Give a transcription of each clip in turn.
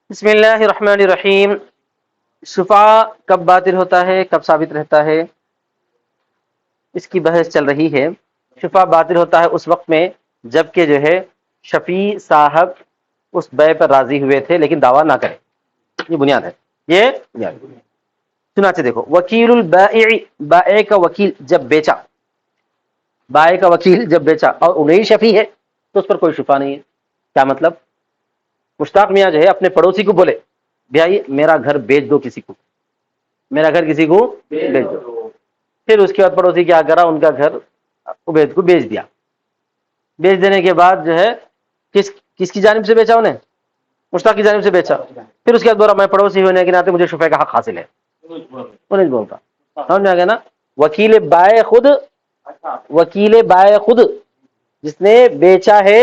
بسم اللہ الرحمن الرحیم۔ شفا کب باطل ہوتا ہے، کب ثابت رہتا ہے، اس کی بحث چل رہی ہے۔ شفا باطل ہوتا ہے اس وقت میں جب کہ جو ہے شفیع صاحب اس بیع پر راضی ہوئے تھے لیکن دعویٰ نہ کرے۔ یہ بنیاد ہے، یہ بنیاد ہے۔ چنانچہ دیکھو، وکیل البائع، بائع کا وکیل جب بیچا، بائع کا وکیل جب بیچا اور انہیں شفیع ہے تو اس پر کوئی شفا نہیں ہے۔ کیا مطلب؟ مشتاق میاں جو ہے اپنے پڑوسی کو بولے بھائی میرا گھر بیچ دو کسی کو، میرا گھر کسی کو بیچ دو۔ پھر اس کے بعد پڑوسی کیا کرا، ان کا گھر عبید کو بیچ دیا۔ بیچ دینے کے بعد جو ہے کس کی جانب سے بیچا؟ انہیں مشتاق کی جانب سے بیچا۔ پھر اس کے بعد بولا میں پڑوسی ہونے کے ناطے مجھے شفیع کا حق حاصل ہے، وہ نہیں بولتا۔ سمجھ میں آ گیا نا؟ وکیل بائع خود، وکیل بائع خود جس نے بیچا ہے،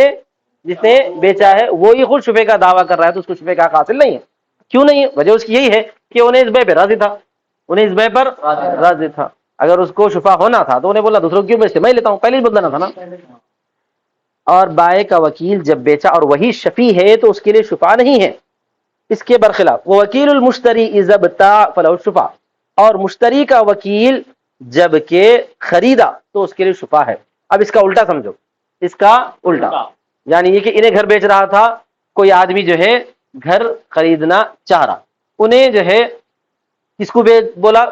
جس نے بیچا ہے وہی خود شفیع کا دعویٰ کر رہا ہے تو اس کو شفیع کا حق حاصل نہیں ہے۔ کیوں نہیں ہے؟ وجہ اس کی یہی ہے کہ انہیں اس بیع پہ راضی تھا، انہیں اس بیع پر راضی تھا۔ اگر اس کو شفا ہونا تھا تو انہیں بولا دوسروں کیوں بیچتے، میں لیتا ہوں، پہلے ہی بدلانا تھا نا۔ اور بائع کا وکیل جب بیچا اور وہی شفیع ہے تو اس کے لیے شفا نہیں ہے۔ اس کے برخلاف وہ وکیل المشتری اذا ابتاع فلہ الشفا، اور مشتری کا وکیل جب کہ خریدا تو اس کے لیے شفا ہے۔ اب اس کا الٹا سمجھو، اس کا الٹا، یعنی یہ کہ انہیں گھر بیچ رہا تھا، کوئی آدمی جو ہے گھر خریدنا چاہ رہا، انہیں جو ہے کس کو بولا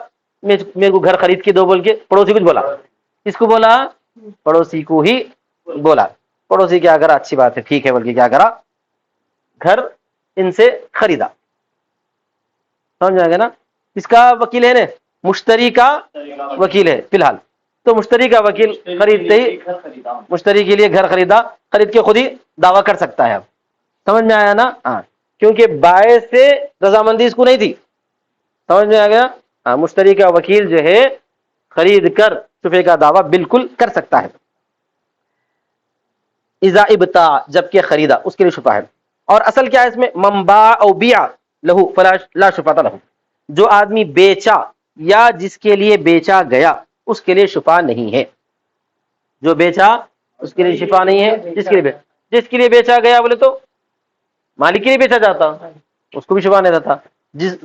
میرے کو گھر خرید کے دو بول کے، پڑوسی کچھ بولا، کس کو بولا؟ پڑوسی کو ہی بولا۔ پڑوسی کیا کرا؟ اچھی بات ہے، ٹھیک ہے بول کے کیا کرا؟ گھر ان سے خریدا۔ سمجھ میں آ گیا نا؟ اس کا وکیل ہے نا، مشتری کا وکیل ہے فی الحال، تو مشتری کا وکیل خریدتے ہی مشتری کے لیے گھر خریدا، خرید کے خود ہی دعویٰ کر سکتا ہے۔ اب سمجھ میں آیا نا؟ ہاں، کیونکہ بائع سے رضامندی اس کو نہیں تھی۔ سمجھ میں آ گیا؟ ہاں، مشتری کا وکیل جو ہے خرید کر شفیع کا دعویٰ بالکل کر سکتا ہے۔ اذا ابتاع، جب کہ خریدا، اس کے لیے شفا ہے۔ اور اصل کیا ہے اس میں؟ من باع او بیع لہو فلا لا شفاۃ لہ، جو آدمی بیچا یا جس کے لیے بیچا گیا اس کے لیے شفا نہیں ہے۔ جو بیچا اس کے لیے شفا نہیں ہے، جس کے لیے بیچا گیا بولے تو مالک کے لیے بیچا جاتا، اس کو بھی شفا نہیں رہتا۔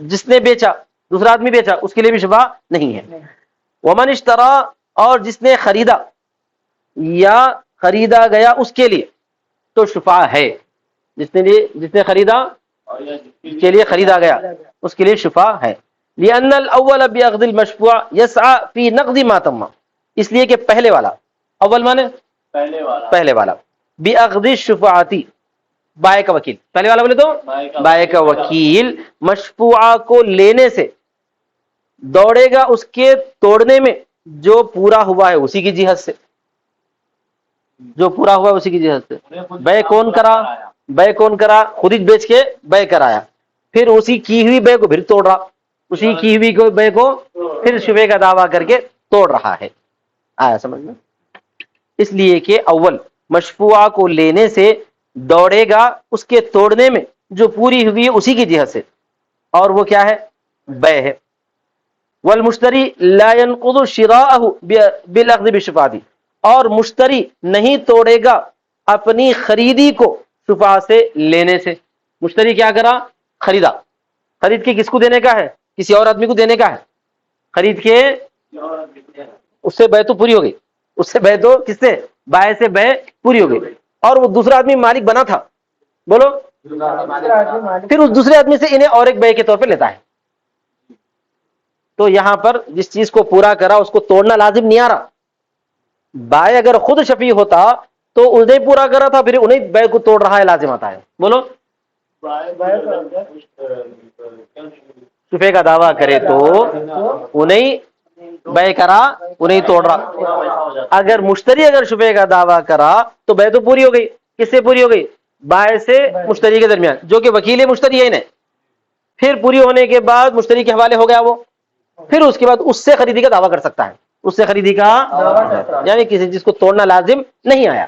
جس نے بیچا، دوسرا آدمی بیچا، اس کے لیے بھی شفا نہیں ہے۔ ومن اشترا، اور جس نے خریدا یا خریدا گیا اس کے لیے تو شفا ہے۔ جس نے خریدا کے لیے خریدا گیا اس کے لیے شفا ہے۔ لأن الاول باخذ المشفوع يسعى في نقض ما تم، اس لیے کہ پہلے والا، اول مانے پہلے والا، باخذ الشفاعتی، بائع کا وکیل، پہلے والا بولے تو بائع کا وکیل مشفوعہ کو لینے سے دوڑے گا اس کے توڑنے میں جو پورا ہوا ہے اسی کی جہت سے، جو پورا ہوا ہے اسی کی جہت سے۔ بیع کون کرا؟ بیع کون کرا؟ خود ہی بیچ کے بیع کرایا، پھر اسی کی ہوئی بیع کو پھر توڑ رہا، اسی کی ہوئی بیع کو پھر شفیع کا دعویٰ کر کے توڑ رہا ہے۔ آیا سمجھ میں؟ اس لیے کہ اول مشفوعہ کو لینے سے دوڑے گا اس کے توڑنے میں جو پوری ہوئی ہے اسی کی جہت سے، اور وہ کیا ہے؟ بیع ہے۔ والمشتری لا ينقض شراءه بالاخذ بالشفاعة، اور مشتری نہیں توڑے گا اپنی خریدی کو شفاع سے لینے سے۔ مشتری کیا کرا؟ خریدا، خرید کے کس کو دینے کا ہے؟ کسی اور آدمی کو دینے کا ہے، خرید کے اس سے بیع تو پوری ہو گئی، اس سے بیع تو کس سے؟ بائع سے بیع پوری ہو گئی، اور وہ دوسرا آدمی مالک بنا تھا، بولو، پھر اس دوسرے آدمی سے انہیں اور ایک بیع کے طور پہ لیتا ہے۔ تو یہاں پر جس چیز کو پورا کرا اس کو توڑنا لازم نہیں آ رہا۔ بائع اگر خود شفیع ہوتا تو انہیں پورا کرا تھا، پھر انہیں بیع کو توڑ رہا ہے، لازم آتا ہے۔ بولو، شفیع کا دعویٰ کرے تو انہیں بیع کرا، انہیں توڑ رہا۔ اگر مشتری اگر شفیع کا دعویٰ کرا تو بیع تو پوری ہو گئی، کس سے پوری ہو گئی؟ بائع سے مشتری کے درمیان، جو کہ وکیل مشتری ہے انہیں، پھر پوری ہونے کے بعد مشتری کے حوالے ہو گیا وہ، پھر اس کے بعد اس سے خریدی کا دعویٰ کر سکتا ہے، اس سے خریدی کا، یعنی کسی چیز کو توڑنا لازم نہیں آیا،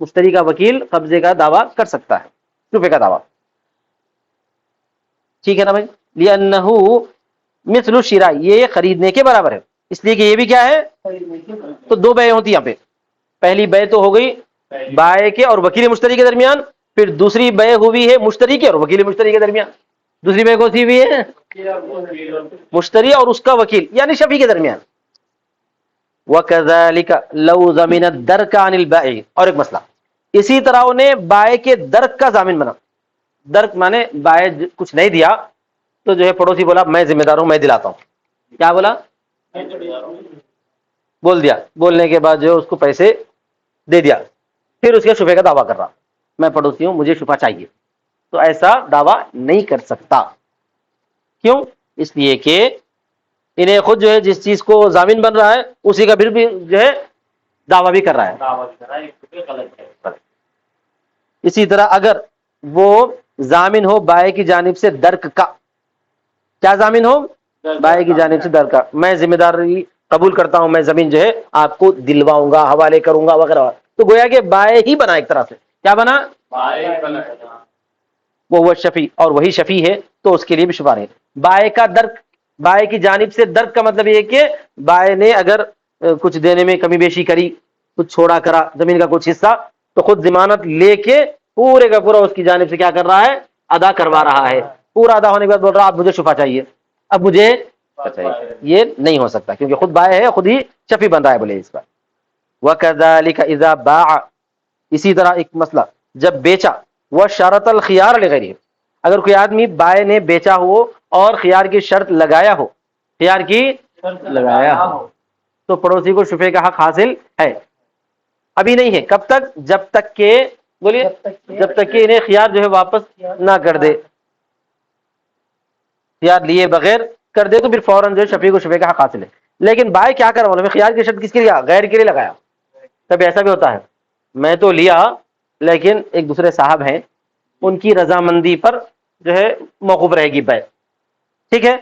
مشتری کا وکیل قبضے کا دعویٰ کر سکتا ہے، شفیع کا دعویٰ۔ ٹھیک ہے نا بھائی؟ لأنہ مثل الشراء، یہ خریدنے کے برابر ہے، اس لیے کہ یہ بھی کیا ہے؟ تو دو بیع ہوتی یہاں پہ، پہلی بیع تو ہو گئی بائع کے اور وکیل مشتری کے درمیان، پھر دوسری بے ہوئی ہے مشتری کے اور وکیل مشتری کے درمیان. دوسری بے کون سی ہوئی ہے؟ مشتری اور اس کا وکیل یعنی شفیع کے درمیان. وَكَذَلِكَ لَوْ ضَمِنَ الدَّرْكَ عَنِ الْبَائِعِ. اور ایک مسئلہ، اسی طرح انہیں بائع کے درک کا ضامن بنا. درک مانے بائع کچھ نہیں دیا تو جو ہے پڑوسی بولا میں ذمہ دار ہوں، میں دلاتا ہوں. کیا بولا؟ بول دیا. بولنے کے بعد جو ہے اس کو پیسے دے دیا، پھر اس کے شفے کا دعویٰ کر رہا میں پڑوسی ہوں مجھے شفا چاہیے، تو ایسا دعویٰ نہیں کر سکتا. کیوں؟ اس لیے کہ انہیں خود جو ہے جس چیز کو ضامن بن رہا ہے اسی کا پھر بھی جو ہے دعویٰ بھی کر رہا ہے. اسی طرح اگر وہ ضامن ہو بائع کی جانب سے درک کا، کیا ضامن ہو؟ بائع کی جانب سے درک کا، میں ذمہ داری قبول کرتا ہوں، میں زمین جو ہے آپ کو دلواؤں گا، حوالے کروں گا وغیرہ، تو گویا کہ بائع ہی بنا ایک طرح سے. کیا بنا؟ وہ شفیع، اور وہی شفیع ہے تو اس کے لیے بھی شفا نہیں. بائع کا درک، بائع کی جانب سے درک کا مطلب یہ ہے کہ بائع نے اگر کچھ دینے میں کمی بیشی کری، کچھ چھوڑا کرا زمین کا کچھ حصہ، تو خود ضمانت لے کے پورے کا پورا اس کی جانب سے کیا کر رہا ہے؟ ادا کروا رہا ہے. پورا ادا ہونے کے بعد بول رہا اب مجھے شفا چاہیے، اب مجھے چاہیے. یہ نہیں ہو سکتا کیونکہ خود بائع ہے، خود ہی شفیع بن رہا ہے. بولے اس پر وَكَذَلِكَ إِذَا بَاعَ. اسی طرح ایک مسئلہ، جب بیچا وَشَرَطَ الْخِيَارَ لِغَيْرِهِ. اگر کوئی آدمی بائع نے بیچا ہو اور خیار کی شرط لگایا ہو، خیار کی لگایا ہو، تو پڑوسی کو شفے کا حق حاصل ہے. ابھی نہیں ہے. کب تک؟ جب تک کہ بولیے جب تک کہ انہیں خیار جو ہے واپس نہ کر دے. خیار لیے بغیر کر دے تو پھر فوراً جو ہے شفیع کو شفے کا حق حاصل ہے. لیکن بائع کیا کر رہا ہوں، خیار کی شرط کس کے لیے؟ غیر کے لیے لگایا. تب ایسا بھی ہوتا ہے میں تو لیا لیکن ایک دوسرے صاحب ہیں ان کی رضامندی پر جو ہے موقوف رہے گی بیع. ٹھیک ہے.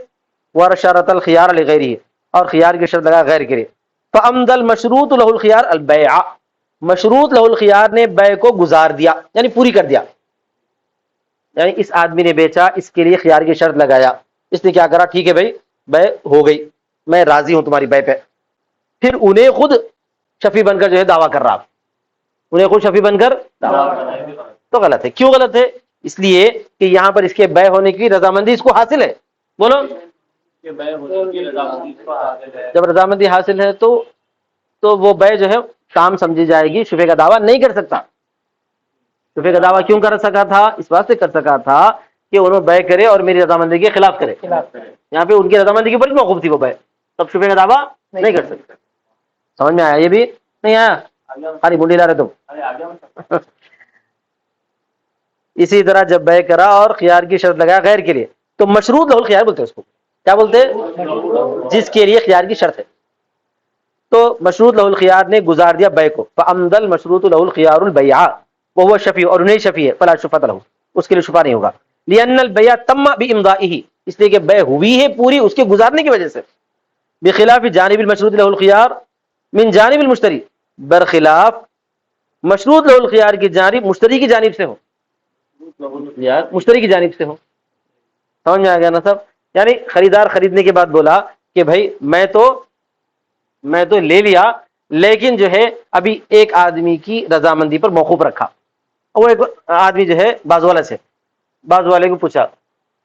وَشَرَطَ الْخِيَارَ لِغَيْرِهِ. اور خیار کی شرط لگا غیر کے لیے. فَأَمْضَى الْمَشْرُوطُ لَهُ الْخِيَارُ الْبَيْعَ. مشروط لہ الخیار نے بیع کو گزار دیا یعنی پوری کر دیا. یعنی اس آدمی نے بیچا، اس کے لیے خیار کی شرط لگایا، اس نے کیا کرا؟ ٹھیک ہے بھائی بیع ہو گئی، میں راضی ہوں تمہاری بیع پہ. پھر انہیں خود شفیع بن کر جو ہے دعویٰ کر رہا، انہیں خود شفیع بن کر تو غلط ہے. کیوں غلط ہے؟ اس لیے کہ یہاں پر اس کے بیع ہونے کی رضامندی اس کو حاصل ہے. بولو جب رضامندی حاصل ہے تو وہ بیع جو ہے کام سمجھی جائے گی، شفیع کا دعویٰ نہیں کر سکتا. شفیع کا دعویٰ کیوں کر سکا تھا؟ اس بات سے کر سکا تھا کہ انہوں بیع کرے اور میری رضامندی کے خلاف کرے. یہاں پہ ان کی رضامندی کے اوپر موقوف تھی وہ بیع، تب شفیع کا دعویٰ نہیں کر سکتے. سمجھ میں آیا؟ یہ بھی نہیں آیا؟ خالی بنڈی لا رہے تم. اسی طرح جب بیع کرا اور خیار کی شرط لگایا غیر کے لیے تو مشروط لہ الخیار بولتے ہیں اس کو. کیا بولتے ہیں؟ جس کے لیے خیار کی شرط ہے. تو مشروط لہ الخیار نے گزار دیا بیع کو. فَأَمْضَى الْمَشْرُوطُ لَهُ الْخِيَارُ الْبَيْعَ وَهُوَ الشَّفِيعُ. اور انہیں شفیع ہے. فَلَا شُفْعَةَ لَهُ. اس کے لیے شفا نہیں ہوگا. لِأَنَّ الْبَيْعَ تَمَّ بِإِمْضَائِهِ. اس لیے کہ بیع ہوئی ہے پوری اس کے گزارنے کی وجہ سے. بخلاف جانب المشروط لہ الخیار من جانب المشتری. برخلاف مشروط لہ الخیار کی جانب مشتری کی جانب سے ہو، مشتری کی جانب سے ہو. سمجھ میں آ گیا نا سب؟ یعنی خریدار خریدنے کے بعد بولا کہ بھائی میں تو لے لیا لیکن جو ہے ابھی ایک آدمی کی رضامندی پر موقوف رکھا. وہ ایک آدمی جو ہے بازو والے سے، بازو والے کو پوچھا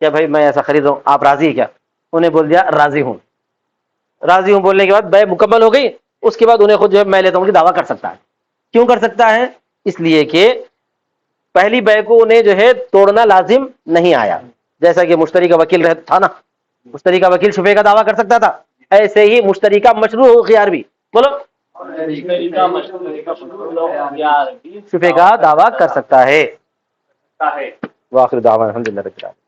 کہ بھائی میں ایسا خرید رہا ہوں، آپ راضی ہے کیا؟ انہیں بول دیا راضی ہوں. راضی ہوں بولنے کے بعد بیع مکمل ہو گئی. اس کے بعد انہیں خود جو ہے میں لیتا ہوں کہ دعویٰ کر سکتا ہے. کیوں کر سکتا ہے؟ اس لیے کہ پہلی بیع کو انہیں جو ہے توڑنا لازم نہیں آیا. جیسا کہ مشتری کا وکیل رہتا تھا نا، مشتری کا وکیل شفیع کا دعویٰ کر سکتا تھا، ایسے ہی مشتری کا مشروع خیار بھی بولو شفیع کا دعویٰ کر سکتا ہے. وآخر دعوانا الحمدللہ رب العالمین.